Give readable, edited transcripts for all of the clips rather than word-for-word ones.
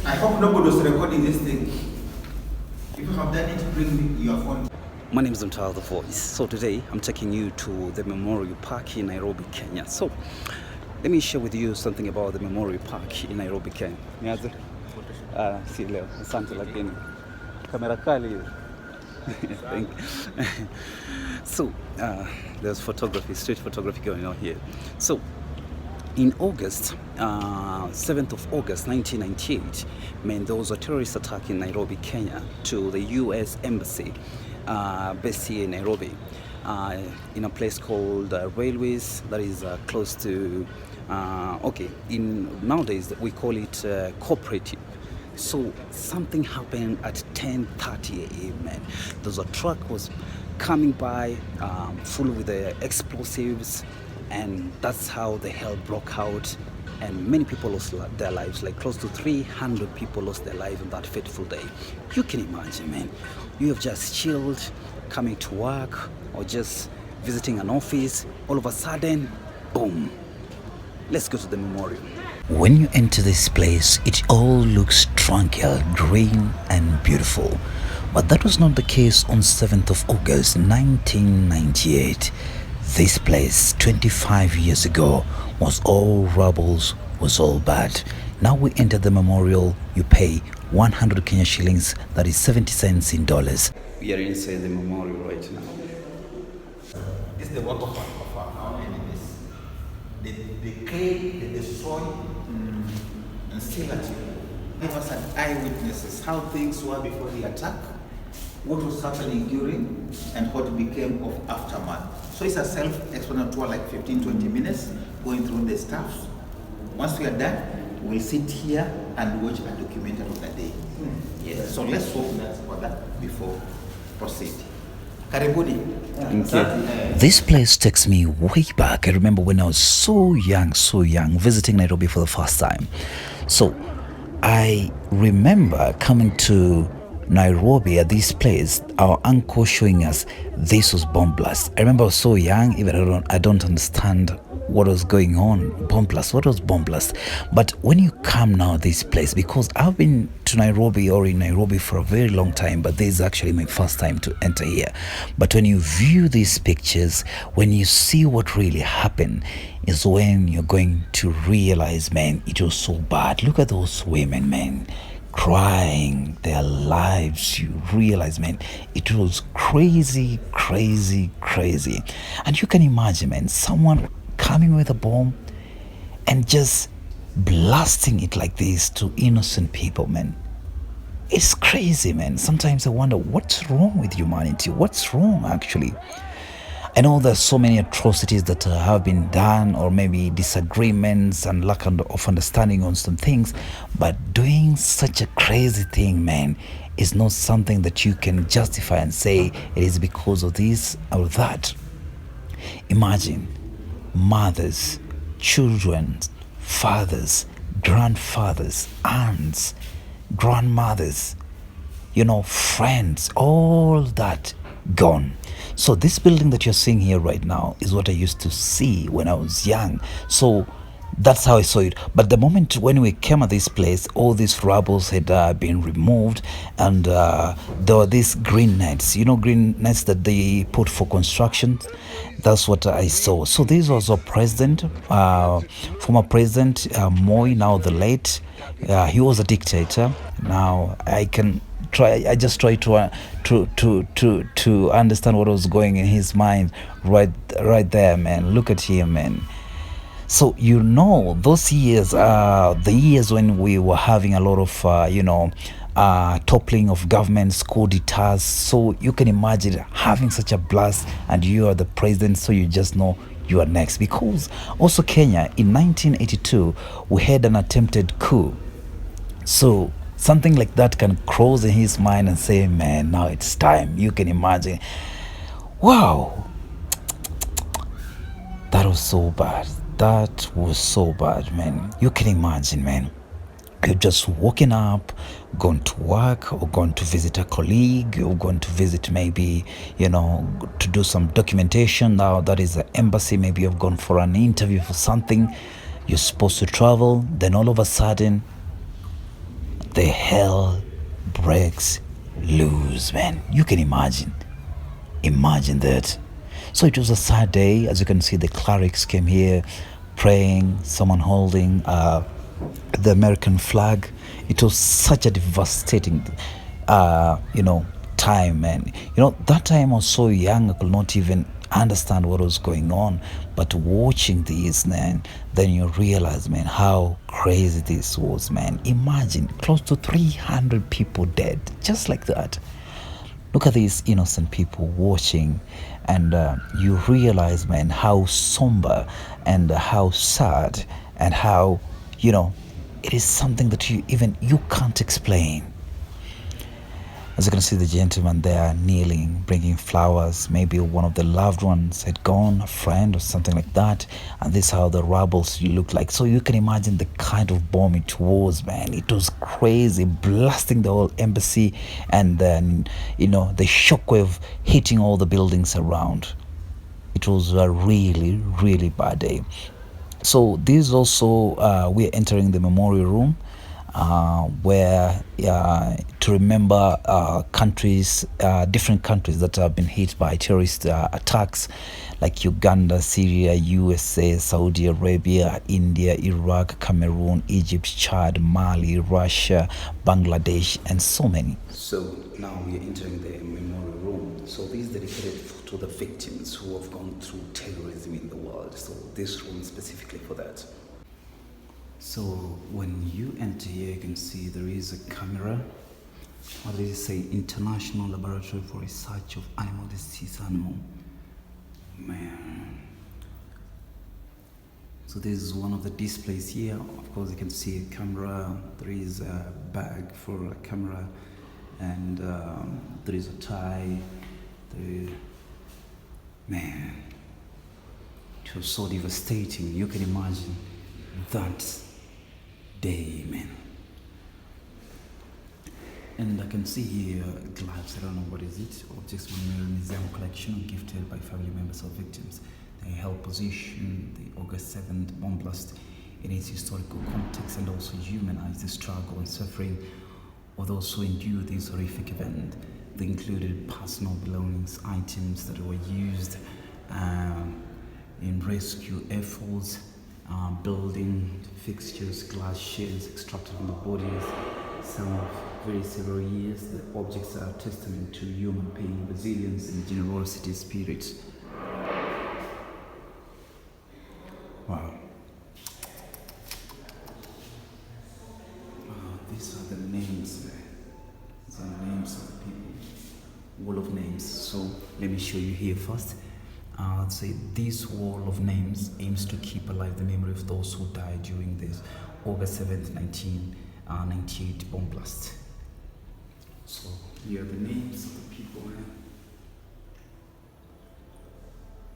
I hope nobody was recording this thing. If you have done it, bring your phone. My name is Mtal the Voice. So today I'm taking you to the Memorial Park in Nairobi, Kenya. So let me share with you something about the Memorial Park in Nairobi, Kenya. Niaze? Si leo. Asante lakini. Kamera kali hiyo. Thank you. So there's photography, street photography going on here. So in August, 7th of August 1998, there was a terrorist attack in Nairobi, Kenya, to the US Embassy based here in Nairobi, in a place called Railways, that is close to, nowadays we call it cooperative. So something happened at 10:30 a.m. man. There's a truck was coming by full with the explosives, and that's how the hell broke out, and many people lost their lives. Like close to 300 people lost their lives on that fateful day. You can imagine, man. You have just chilled, coming to work or just visiting an office, all of a sudden, boom. Let's go to the memorial. When you enter this place, it all looks tranquil, green and beautiful. But that was not the case on 7th of August 1998. This place 25 years ago was all rubbles, was all bad. Now we enter the memorial, you pay 100 Kenya shillings, that is 70 cents in dollars. We are inside the memorial right now. This is the work of our enemies. They came, they destroyed, and still at you. Give us an eyewitnesses, how things were before the attack, what was happening during, and what became of aftermath. So it's a self-explanatory, like 15-20 minutes, going through the stuff. Once we are done, we'll sit here and watch a documentary of the day. Yes. So let's focus on that before proceed. Karibuni. This place takes me way back. I remember when I was so young, visiting Nairobi for the first time. So I remember coming to Nairobi at this place, our uncle showing us this was bomb blast. I remember I was so young, even I don't understand what was going on. Bomb blast, what was bomb blast? But when you come now this place, because I've been to Nairobi or in Nairobi for a very long time, but this is actually my first time to enter here. But when you view these pictures, when you see what really happened, is when you're going to realize, man, it was so bad. Look at those women, man, crying their lives. You realize, man, it was crazy. And you can imagine, man, someone coming with a bomb and just blasting it like this to innocent people, man. It's crazy, man. Sometimes I wonder what's wrong with humanity. What's wrong, actually? I know there's so many atrocities that have been done, or maybe disagreements and lack of understanding on some things, but doing such a crazy thing, man, is not something that you can justify and say it is because of this or that. Imagine mothers, children, fathers, grandfathers, aunts, grandmothers, friends, all that gone. So this building that you're seeing here right now is what I used to see when I was young. So that's how I saw it. But the moment when we came at this place, all these rubbles had been removed, and there were these green nets, green nets that they put for construction. That's what I saw. So this was a president, former president Moi, now the late. He was a dictator. Now I just try to understand what was going in his mind right there, man. Look at him, man. So those years are the years when we were having a lot of toppling of governments, coup d'etats. So you can imagine having such a blast, and you are the president, so you just know you are next. Because also Kenya in 1982 we had an attempted coup. So something like that can cross in his mind and say, man, now it's time. You can imagine. Wow. That was so bad. That was so bad, man. You can imagine, man. You're just waking up, going to work, or going to visit a colleague, or going to visit maybe, to do some documentation. Now that is the embassy. Maybe you've gone for an interview for something. You're supposed to travel. Then all of a sudden, the hell breaks loose, man. You can imagine. Imagine that. So it was a sad day. As you can see, the clerics came here praying, someone holding the American flag. It was such a devastating, time, man. That time I was so young, I could not even understand what was going on. But watching this, man, then you realize, man, how crazy this was, man. Imagine close to 300 people dead, just like that. Look at these innocent people watching, and you realize, man, how somber and how sad and how, it is something that you can't explain. As you can see, the gentleman there kneeling, bringing flowers. Maybe one of the loved ones had gone, a friend or something like that. And this is how the rubbles look like. So you can imagine the kind of bomb it was, man. It was crazy, blasting the whole embassy. And then, the shockwave hitting all the buildings around. It was a really, really bad day. So this also, we're entering the memorial room. Where to remember different countries that have been hit by terrorist attacks, like Uganda, Syria, USA, Saudi Arabia, India, Iraq, Cameroon, Egypt, Chad, Mali, Russia, Bangladesh, and so many. So now we are entering the memorial room. So this is dedicated to the victims who have gone through terrorism in the world. So this room is specifically for that. So when you enter here, you can see there is a camera. What does it say? International Laboratory for Research of Animal Disease Animal. Man. So this is one of the displays here. Of course, you can see a camera. There is a bag for a camera, and there is a tie. Man, it was so devastating. You can imagine that day, man. And I can see here gloves. I don't know what is it. Objects from the museum collection gifted by family members of victims. They help position the August 7th bomb blast in its historical context and also humanize the struggle and suffering of those who endured this horrific event. They included personal belongings, items that were used in rescue efforts, building fixtures, glass shells extracted from the bodies. Some of very several years, the objects are testament to human pain, resilience, and generosity spirit. Wow. These are the names. These are the names of the people. Wall of names. So let me show you here first. Say this wall of names aims to keep alive the memory of those who died during this August 7th, 1998 bomb blast. So here are the names of the people, man.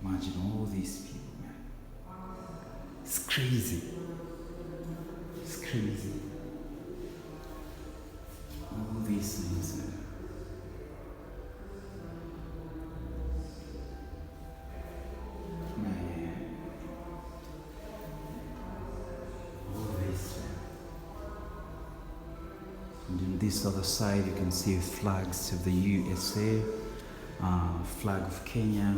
Imagine all these people, man. It's crazy. It's crazy. All these names, man. And on this other side, you can see flags of the USA, flag of Kenya.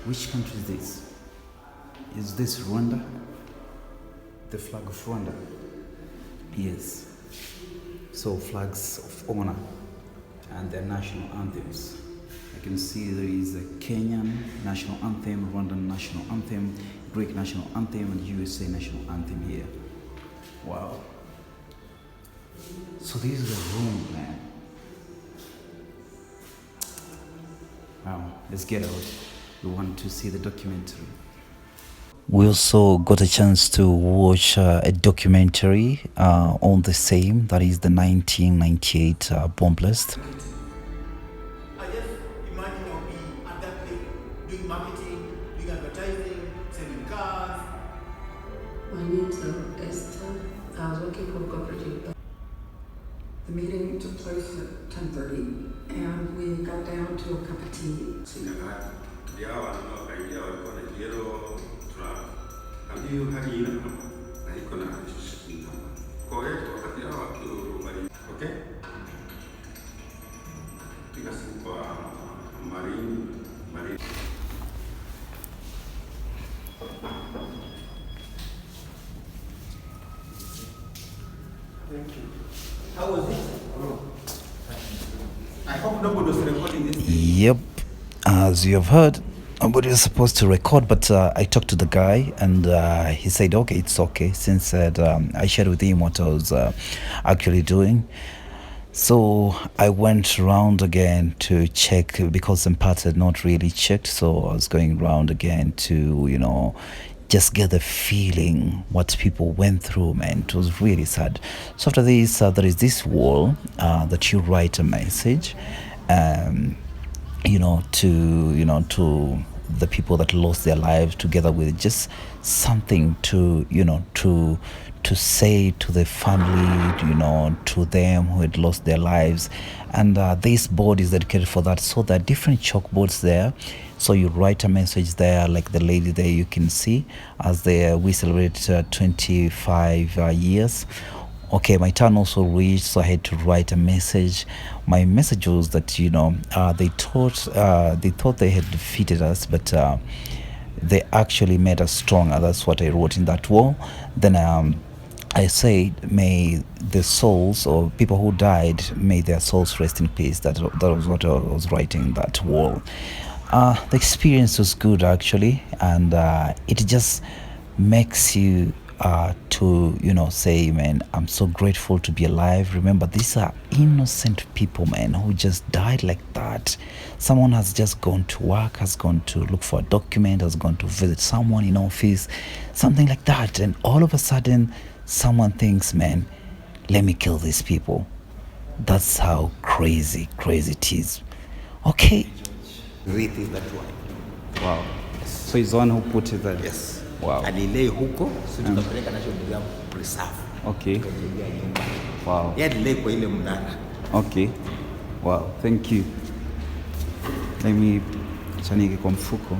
Which country is this? Is this Rwanda? The flag of Rwanda? Yes. So flags of honor and their national anthems. I can see there is a Kenyan national anthem, Rwandan national anthem, Greek national anthem, and USA national anthem here. Wow. So this is the room, man. Wow, let's get out. We want to see the documentary. We also got a chance to watch a documentary on the same, that is the 1998 bomb blast. I just imagine I'll be at that place doing marketing, doing advertising, selling cars. My name's Esther. I was working for a cooperative. The meeting took place at 10:30, and we got down to a cup of tea. Okay? Because marine. Thank you. How was it? I hope nobody was recording this. Yep, as you have heard, nobody was supposed to record, but I talked to the guy and he said, okay, it's okay, since I shared with him what I was actually doing. So I went around again to check because some parts had not really checked. So I was going around again to, just get the feeling what people went through, man. It was really sad. So after this, there is this wall that you write a message, to the people that lost their lives, together with just something to say to the family, to them who had lost their lives. And this board is dedicated for that. So there are different chalkboards there. So you write a message there, like the lady there you can see, as we celebrate 25 years. Okay, my turn also reached, so I had to write a message. My message was that, they thought they had defeated us, but they actually made us stronger. That's what I wrote in that wall. Then I said, may the souls of people who died, may their souls rest in peace. That was what I was writing in that wall. The experience was good, actually, and it just makes you to say, man, I'm so grateful to be alive. Remember, these are innocent people, man, who just died like that. Someone has just gone to work, has gone to look for a document, has gone to visit someone in office, something like that, and all of a sudden someone thinks, man, let me kill these people. That's how crazy it is. Okay. Written that one. Wow. So he's the one who put it there. Yes. Wow. Alilei huko, sisi tukapeleka National Museum Preserve. Okay. Tukajengea nyumba. Wow. Yeye alilei kwa ile mnara. Okay. Wow. Thank you. Let me chanike kwa mfuko.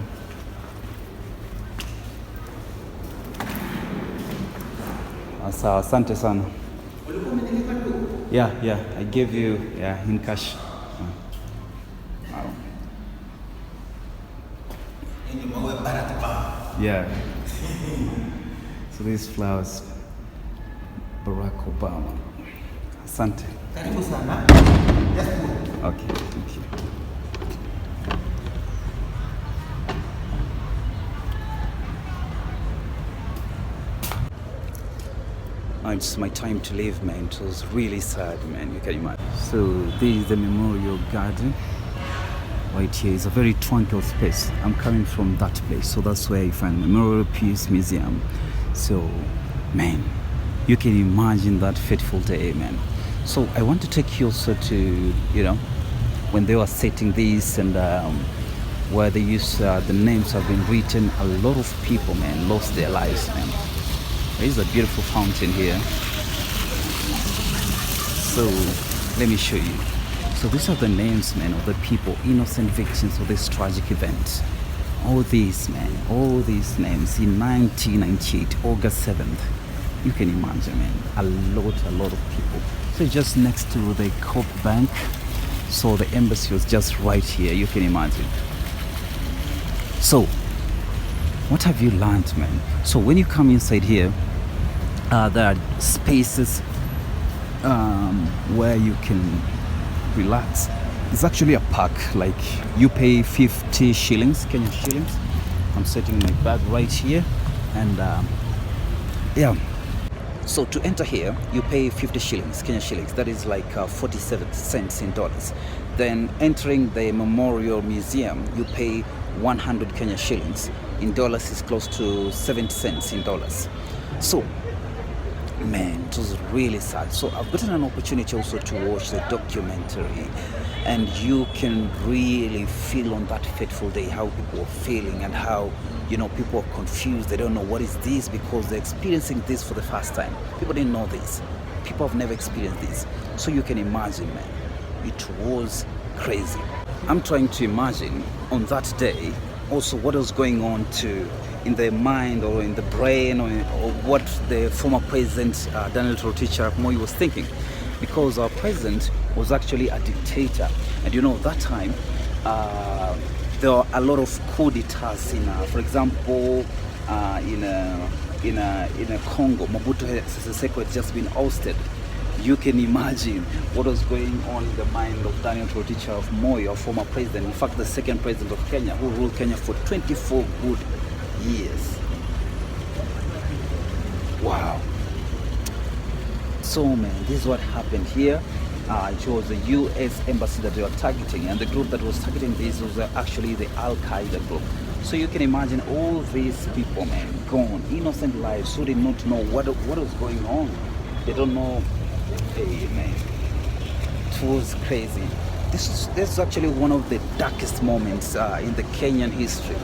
Sawa, asante sana. Yeah, I gave you in cash. Wow. Yeah. So these flowers, Barack Obama. Asante. Karibu sana. Just go. Okay, thank you. It's my time to leave, man. It was really sad, man. You can imagine. So this is the memorial garden. Right here is a very tranquil space. I'm coming from that place, so that's where you find Memorial Peace Museum. So, man, you can imagine that fateful day, man. So I want to take you also to, when they were setting this and where they use the names have been written. A lot of people, man, lost their lives, man. There's a beautiful fountain here. So let me show you. So these are the names, man, of the people, innocent victims of this tragic event. All these, man, all these names in 1998, August 7th. You can imagine, man, a lot of people. So just next to the Coke Bank. So the embassy was just right here, you can imagine. So, what have you learned, man? So when you come inside here, there are spaces where you can relax. It's actually a park. Like, you pay 50 shillings, Kenyan shillings. I'm setting my bag right here, and yeah. So to enter here, you pay 50 shillings, Kenyan shillings. That is like 47 cents in dollars. Then entering the Memorial Museum, you pay 100 Kenyan shillings. In dollars, is close to 70 cents in dollars. So, man, it was really sad. So I've gotten an opportunity also to watch the documentary, and you can really feel on that fateful day how people were feeling and how, people are confused. They don't know what is this because they're experiencing this for the first time. People didn't know this. People have never experienced this. So you can imagine, man, it was crazy. I'm trying to imagine on that day also what was going on in the mind or in the brain or what the former president Daniel Toroitich Arap Moi was thinking. because our president was actually a dictator. And you know, that time there were a lot of coup d'etats in, for example, in Congo, Mobutu Sese Seko had just been ousted. You can imagine what was going on in the mind of Daniel Toroitich of Moi, our former president, in fact the second president of Kenya, who ruled Kenya for 24 good years. Wow. So man, this is what happened here. It was the US embassy that they were targeting, and the group that was targeting this was actually the Al-Qaeda group. So you can imagine all these people, man, gone, innocent lives, who did not know what was going on. They don't know. Hey man, it was crazy. This is actually one of the darkest moments in the Kenyan history.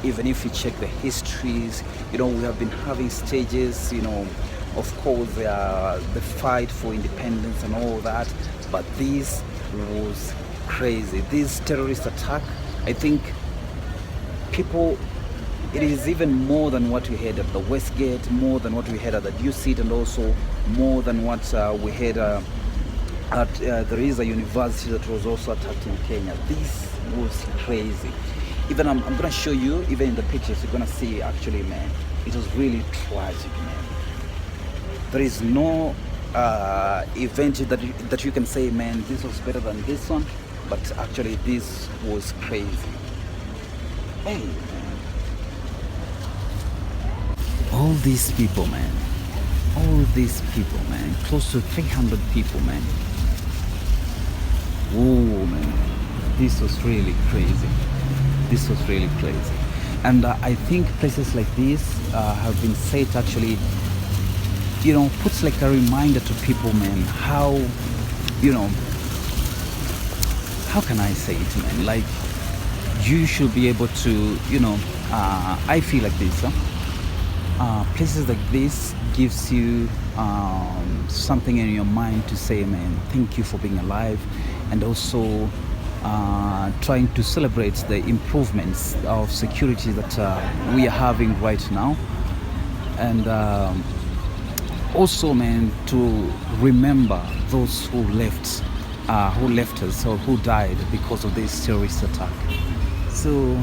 Even if you check the histories, you know, we have been having stages, you know, of course the fight for independence and all that, but this was crazy. This terrorist attack, I think people, it is even more than what we had at the Westgate, more than what we had at the UC, and also more than what we had at there is a university that was also attacked in Kenya. This was crazy. Even I'm gonna show you, even in the pictures you're gonna see, actually man, it was really tragic, man. There is no event that you can say, man, this was better than this one, but actually this was crazy. Hey man, all these people, man, close to 300 people, man. Oh man, this was really crazy. This was really crazy. And I think places like this have been set actually, you know, puts like a reminder to people, man, how, you know, how can I say it, man, like you should be able to, you know, I feel like this, places like this gives you something in your mind to say, man, thank you for being alive, and also trying to celebrate the improvements of security that we are having right now, and also, man, to remember those who left us or who died because of this terrorist attack. So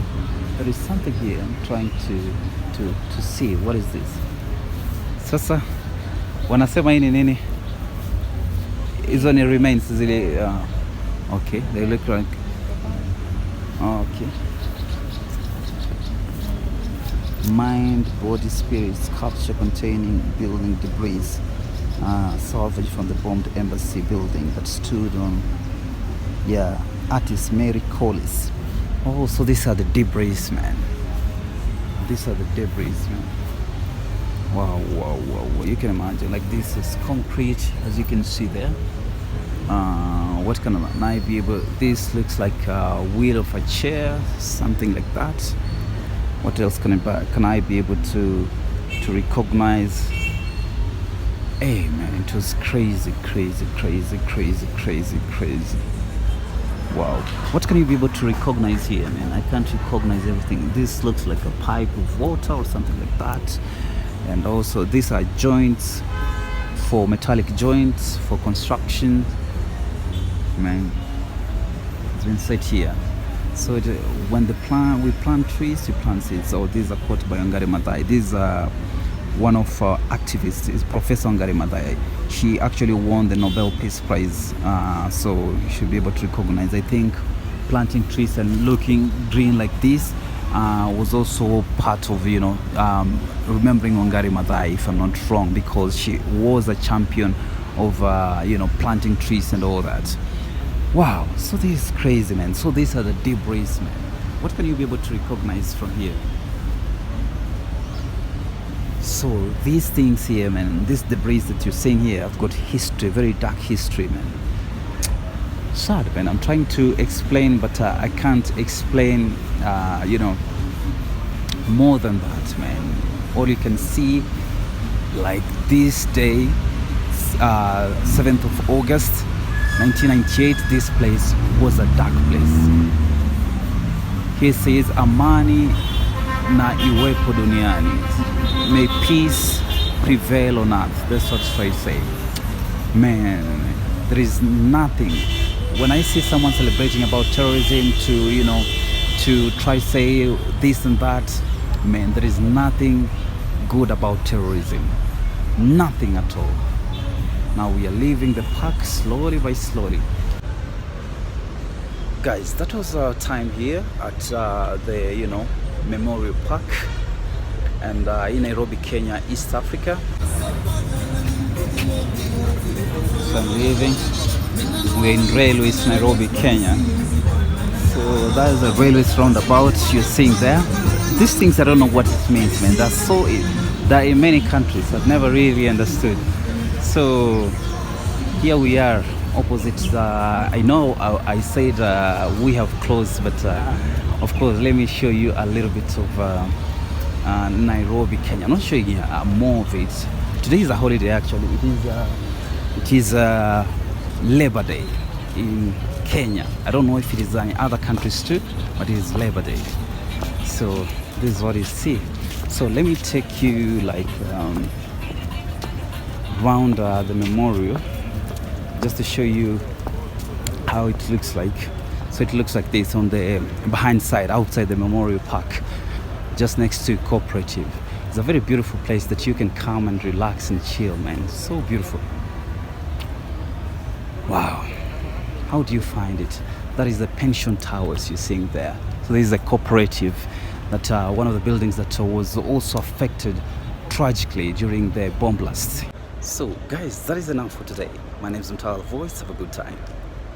there is something here I'm trying to see. What is this? Sasa wanasema hii ni nini? Hizo ni remains zile. Okay, they look like. Okay. Mind, body, spirit, sculpture containing building debris, salvaged from the bombed embassy building that stood on. Yeah, artist Mary Collis. Oh, so these are the debris, man. These are the debris, man. Wow, wow, wow, wow. You can imagine, like this is concrete, as you can see there. What can I be able? This looks like a wheel of a chair, something like that. What else can I be able to recognize? Hey man, it was crazy. Wow, what can you be able to recognize here, man? I can't recognize everything. This looks like a pipe of water or something like that. And also these are joints, for metallic joints for construction, man. It's been set here. So when we plant trees, we plant seeds. So these are quoted by Wangari Maathai. These are one of our activists, is Professor Wangari Maathai. She actually won the Nobel Peace Prize, so you should be able to recognize. I think planting trees and looking green like this was also part of, you know, remembering Wangari Maathai, if I'm not wrong, because she was a champion of, you know, planting trees and all that. Wow, so this is crazy, man. So these are the debris, man. What can you be able to recognize from here? So these things here, man, this debris that you're seeing here, have got history, very dark history, man. Sad, man. I'm trying to explain, but I can't explain, you know, more than that, man. All you can see, like this day, 7th of August 1998, this place was a dark place. He says, amani na iwepo duniani. May peace prevail on earth. That's what I say. Man, There is nothing. When I see someone celebrating about terrorism to, you know, to try say this and that, man, there is nothing good about terrorism. Nothing at all. Now we are leaving the park slowly by slowly. Guys, that was our time here at the, you know, Memorial Park, and in Nairobi, Kenya, East Africa. So I'm leaving. We're in Railways, Nairobi, Kenya. So that is a Railways roundabout you're seeing there. These things, I don't know what it means, man. They're in many countries. I've never really understood. So here we are opposite the, I know I said we have closed, but of course let me show you a little bit of Nairobi, Kenya. I'm not showing you more of it. Today is a holiday actually. It is Labor Day in Kenya. I don't know if it is in other countries too, but it is Labor Day. So this is what you see. So let me take you like round the memorial, just to show you how it looks like. So it looks like this on the behind side, outside the Memorial Park, just next to Cooperative. It's a very beautiful place that you can come and relax and chill, man. It's so beautiful. Wow. How do you find it? That is the pension towers you're seeing there. So this is a Cooperative, that one of the buildings that was also affected tragically during the bomb blast. So guys, that is enough for today. My name is Voice. Have a good time.